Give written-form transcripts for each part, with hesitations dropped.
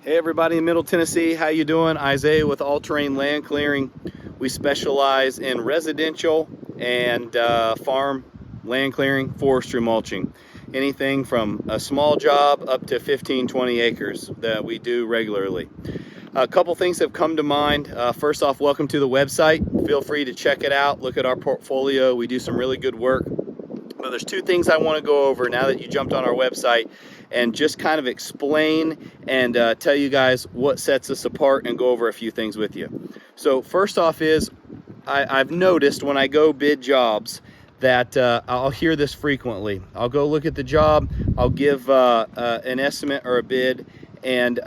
Hey everybody in Middle Tennessee, how you doing? Isaiah with All Terrain Land Clearing. We specialize in residential and farm land clearing, forestry mulching. Anything from a small job up to 15-20 acres that we do regularly. A couple things have come to mind. First off, welcome to the website. Feel free to check it out, look at our portfolio. We do some really good work. But there's two things I want to go over now that you jumped on our website, and just kind of explain and tell you guys what sets us apart and go over a few things with you. So first off is, I've noticed when I go bid jobs that I'll hear this frequently. I'll go look at the job, I'll give an estimate or a bid, and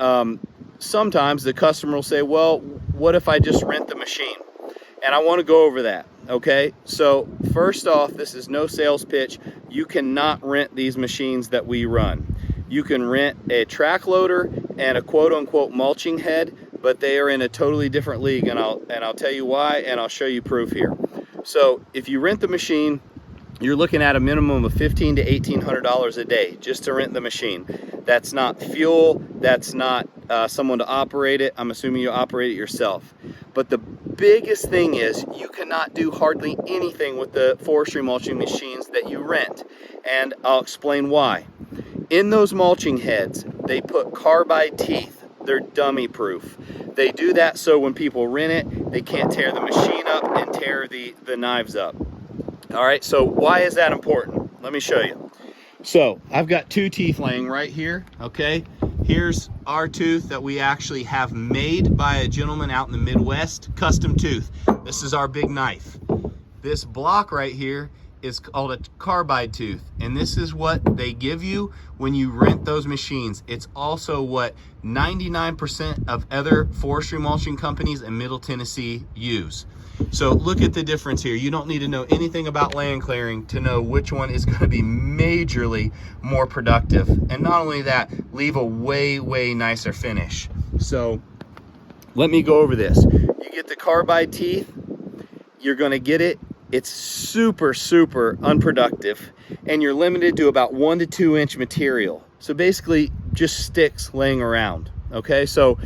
sometimes the customer will say, well, what if I just rent the machine? And I want to go over that. Okay, so first off, this is no sales pitch. You cannot rent these machines that we run. You can rent a track loader and a quote-unquote mulching head, but they are in a totally different league, and I'll tell you why, and I'll show you proof here. So if you rent the machine, you're looking at a minimum of $1,500 to $1,800 a day just to rent the machine. That's not fuel, that's not someone to operate it. I'm assuming you operate it yourself. But the biggest thing is you cannot do hardly anything with the forestry mulching machines that you rent. And I'll explain why. In those mulching heads, they put carbide teeth. They're dummy proof. They do that so when people rent it, they can't tear the machine up and tear the knives up. All right, so why is that important? Let me show you. So I've got two teeth laying right here, okay? Here's our tooth that we actually have made by a gentleman out in the Midwest, custom tooth. This is our big knife. This block right here is called a carbide tooth, and this is what they give you when you rent those machines. It's also what 99% of other forestry mulching companies in Middle Tennessee use. So look at the difference here. You don't need to know anything about land clearing to know which one is going to be majorly more productive. And not only that, leave a way nicer finish. So let me go over this. You get the carbide teeth, you're going to get it. It's super unproductive, and you're limited to about 1 to 2 inch material. So basically just sticks laying around. Okay, so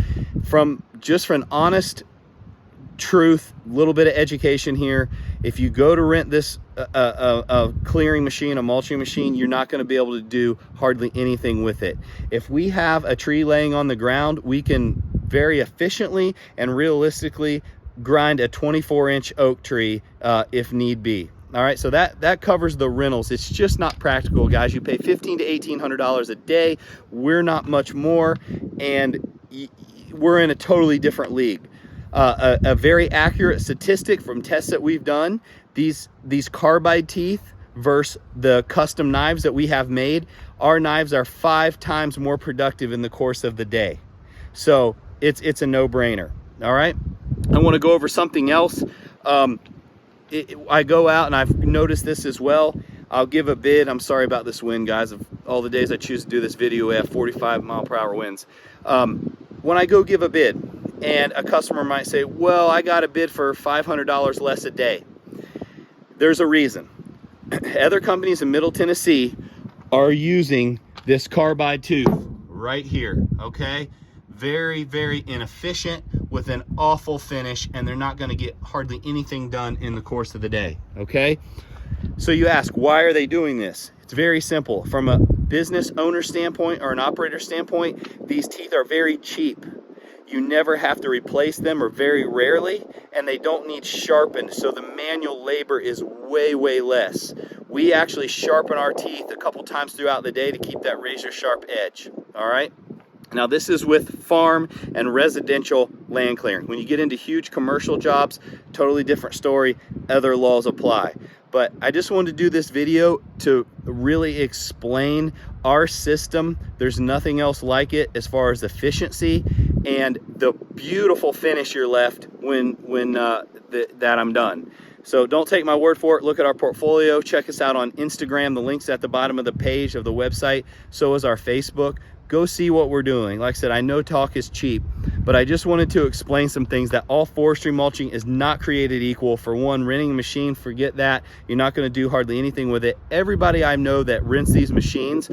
for an honest truth, a little bit of education here. If you go to rent this a clearing machine, a mulching machine, you're not going to be able to do hardly anything with it. If we have a tree laying on the ground, we can very efficiently and realistically grind a 24-inch oak tree if need be. All right, so that covers the rentals. It's just not practical, guys. You pay $1,500 to $1,800 a day. We're not much more, and we're in a totally different league. A very accurate statistic from tests that we've done, these carbide teeth versus the custom knives that we have made, our knives are 5 times more productive in the course of the day. So it's a no-brainer. All right, I want to go over something else. I go out and I've noticed this as well. I'll give a bid. I'm sorry about this wind, guys. Of all the days I choose to do this video, we have 45-mile-per-hour winds. When I go give a bid, and a customer might say, well, I got a bid for $500 less a day. There's a reason. Other companies in Middle Tennessee are using this carbide tooth right here, okay? Very inefficient with an awful finish, and they're not gonna get hardly anything done in the course of the day, okay? So you ask, why are they doing this? It's very simple. From a business owner standpoint or an operator standpoint, these teeth are very cheap. You never have to replace them, or very rarely, and they don't need sharpened, so the manual labor is way less. We actually sharpen our teeth a couple times throughout the day to keep that razor sharp edge. All right, now this is with farm and residential land clearing. When you get into huge commercial jobs, totally different story, other laws apply. But I just wanted to do this video to really explain our system. There's nothing else like it as far as efficiency and the beautiful finish you're left when that I'm done. So don't take my word for it. Look at our portfolio. Check us out on Instagram. The link's at the bottom of the page of the website. So is our Facebook. Go see what we're doing. Like I said, I know talk is cheap, but I just wanted to explain some things that all forestry mulching is not created equal. For one, renting a machine, forget that. You're not going to do hardly anything with it. Everybody I know that rents these machines,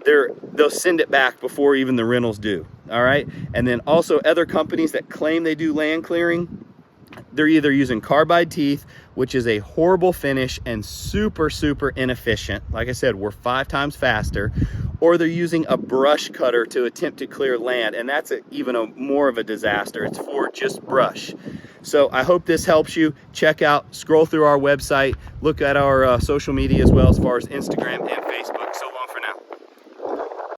they'll send it back before even the rentals do. All right. And then also other companies that claim they do land clearing, they're either using carbide teeth, which is a horrible finish and super inefficient. Like I said, we're 5 times faster. Or they're using a brush cutter to attempt to clear land, and that's even more of a disaster. It's for just brush. So I hope this helps you. Check out, scroll through our website, look at our social media as well, as far as Instagram and Facebook.